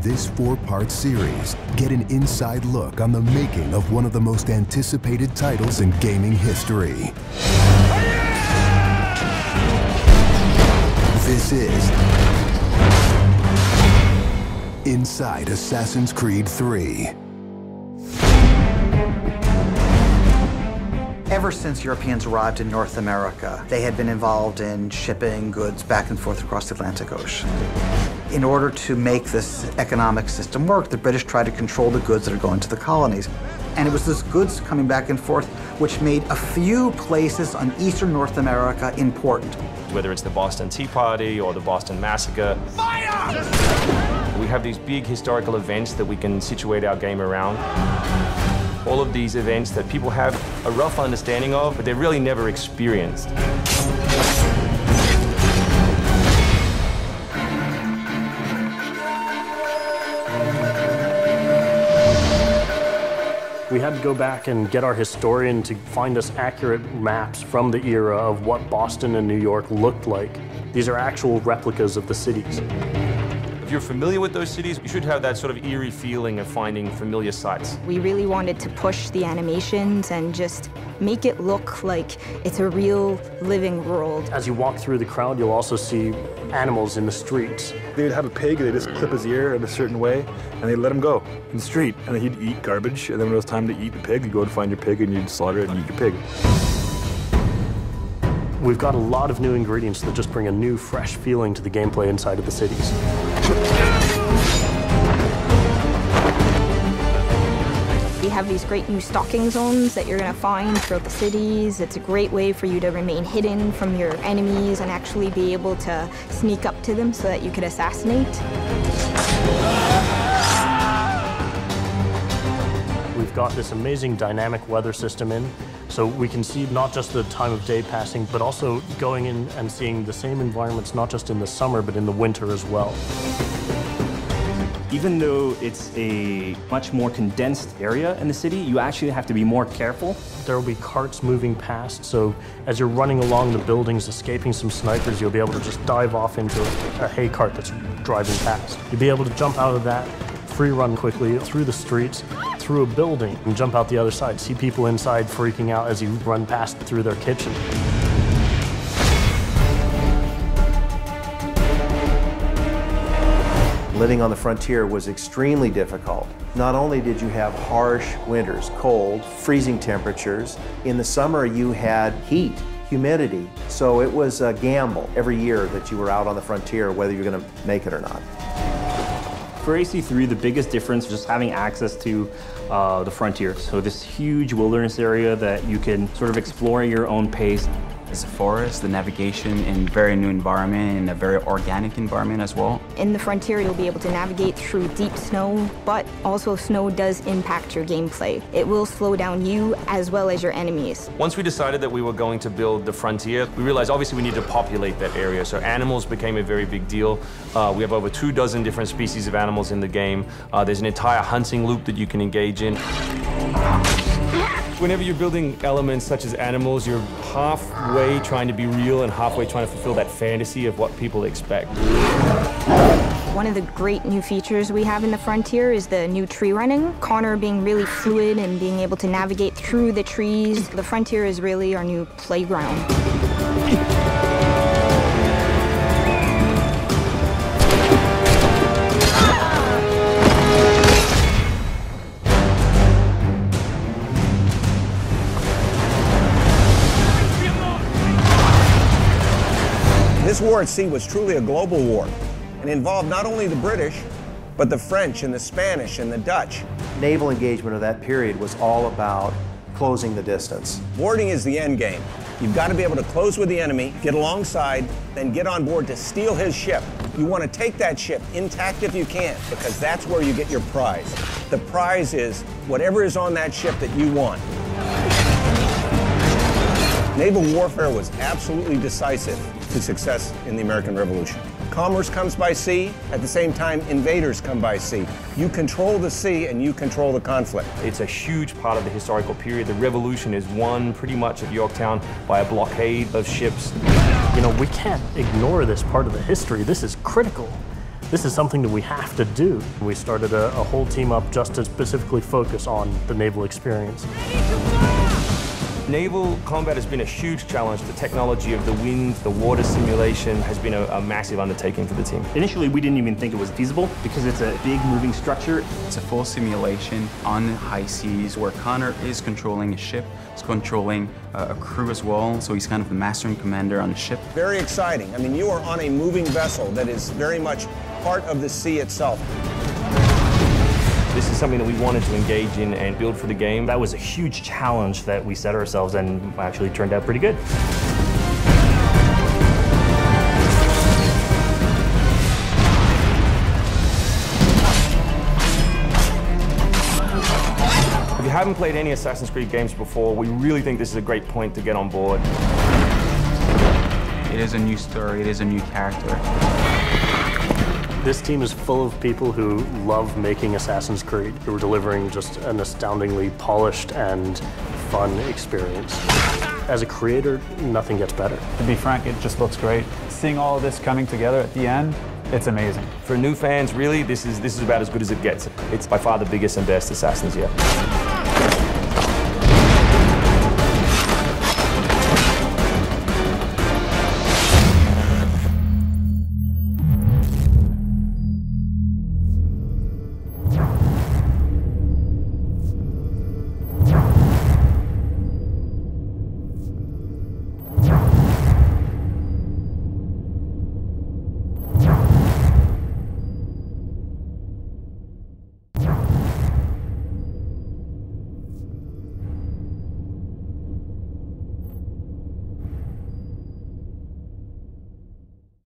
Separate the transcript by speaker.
Speaker 1: this 4-part series, get an inside look on the making of one of the most anticipated titles in gaming history. This is Inside Assassin's Creed 3.
Speaker 2: Ever since Europeans arrived in North America, they had been involved in shipping goods back and forth across the Atlantic Ocean. In order to make this economic system work, the British tried to control the goods that are going to the colonies. And it was those goods coming back and forth which made a few places on eastern North America important.
Speaker 3: Whether it's the Boston Tea Party or the Boston Massacre. Fire! We have these big historical events that we can situate our game around. All of these events that people have a rough understanding of, but they've really never experienced.
Speaker 4: We had to go back and get our historian to find us accurate maps from the era of what Boston and New York looked like. These are actual replicas of the cities.
Speaker 3: If you're familiar with those cities, you should have that sort of eerie feeling of finding familiar sights.
Speaker 5: We really wanted to push the animations and just make it look like it's a real living world.
Speaker 4: As you walk through the crowd, you'll also see animals in the streets.
Speaker 6: They'd have a pig, they'd just clip his ear in a certain way, and they'd let him go in the street. And then he'd eat garbage, and then when it was time to eat the pig, you'd go and find your pig, and you'd slaughter it and eat your pig.
Speaker 4: We've got a lot of new ingredients that just bring a new, fresh feeling to the gameplay inside of the cities.
Speaker 5: We have these great new stalking zones that you're going to find throughout the cities. It's a great way for you to remain hidden from your enemies and actually be able to sneak up to them so that you could assassinate.
Speaker 4: We've got this amazing dynamic weather system in, so we can see not just the time of day passing, but also going in and seeing the same environments, not just in the summer, but in the winter as well.
Speaker 7: Even though it's a much more condensed area in the city, you actually have to be more careful.
Speaker 4: There will be carts moving past, so as you're running along the buildings, escaping some snipers, you'll be able to just dive off into a hay cart that's driving past. You'll be able to jump out of that, free run quickly through the streets, through a building, and jump out the other side. See people inside freaking out as you run past through their kitchen.
Speaker 8: Living on the frontier was extremely difficult. Not only did you have harsh winters, cold, freezing temperatures, in the summer you had heat, humidity, so it was a gamble every year that you were out on the frontier whether you're going to make it or not.
Speaker 7: For AC3, the biggest difference is just having access to the frontier. So this huge wilderness area that you can sort of explore at your own pace.
Speaker 9: It's a forest, the navigation in a very new environment, and a very organic environment as well.
Speaker 5: In the frontier, you'll be able to navigate through deep snow, but also snow does impact your gameplay. It will slow down you as well as your enemies.
Speaker 3: Once we decided that we were going to build the frontier, we realized obviously we need to populate that area. So animals became a very big deal. We have over 24 different species of animals in the game. There's an entire hunting loop that you can engage in. Whenever you're building elements such as animals, you're halfway trying to be real and halfway trying to fulfill that fantasy of what people expect.
Speaker 5: One of the great new features we have in the frontier is the new tree running. Connor being really fluid and being able to navigate through the trees. The frontier is really our new playground.
Speaker 10: This war at sea was truly a global war and involved not only the British, but the French and the Spanish and the Dutch.
Speaker 8: Naval engagement of that period was all about closing the distance.
Speaker 10: Boarding is the end game. You've got to be able to close with the enemy, get alongside, then get on board to steal his ship. You want to take that ship intact if you can, because that's where you get your prize. The prize is whatever is on that ship that you want. Naval warfare was absolutely decisive to success in the American Revolution. Commerce comes by sea, at the same time invaders come by sea. You control the sea and you control the conflict.
Speaker 3: It's a huge part of the historical period. The Revolution is won pretty much at Yorktown by a blockade of ships.
Speaker 4: You know, we can't ignore this part of the history. This is critical. this is something that we have to do. We started a whole team up just to specifically focus on the naval experience.
Speaker 3: Naval combat has been a huge challenge. The technology of the wind, the water simulation has been a massive undertaking for the team.
Speaker 7: Initially, we didn't even think it was feasible because it's a big moving structure.
Speaker 9: It's a full simulation on the high seas where Connor is controlling a ship, he's controlling a crew as well, so he's kind of the master and commander on the ship.
Speaker 10: Very exciting. I mean, you are on a moving vessel that is very much part of the sea itself.
Speaker 3: This is something that we wanted to engage in and build for the game.
Speaker 7: That was a huge challenge that we set ourselves and actually turned out pretty good.
Speaker 3: If you haven't played any Assassin's Creed games before, we really think this is a great point to get on board.
Speaker 9: It is a new story, it is a new character.
Speaker 4: This team is full of people who love making Assassin's Creed, who are delivering just an astoundingly polished and fun experience. As a creator, nothing gets better.
Speaker 11: To be frank, it just looks great. Seeing all of this coming together at the end, it's amazing.
Speaker 3: For new fans, really, this is about as good as it gets. It's by far the biggest and best Assassins yet.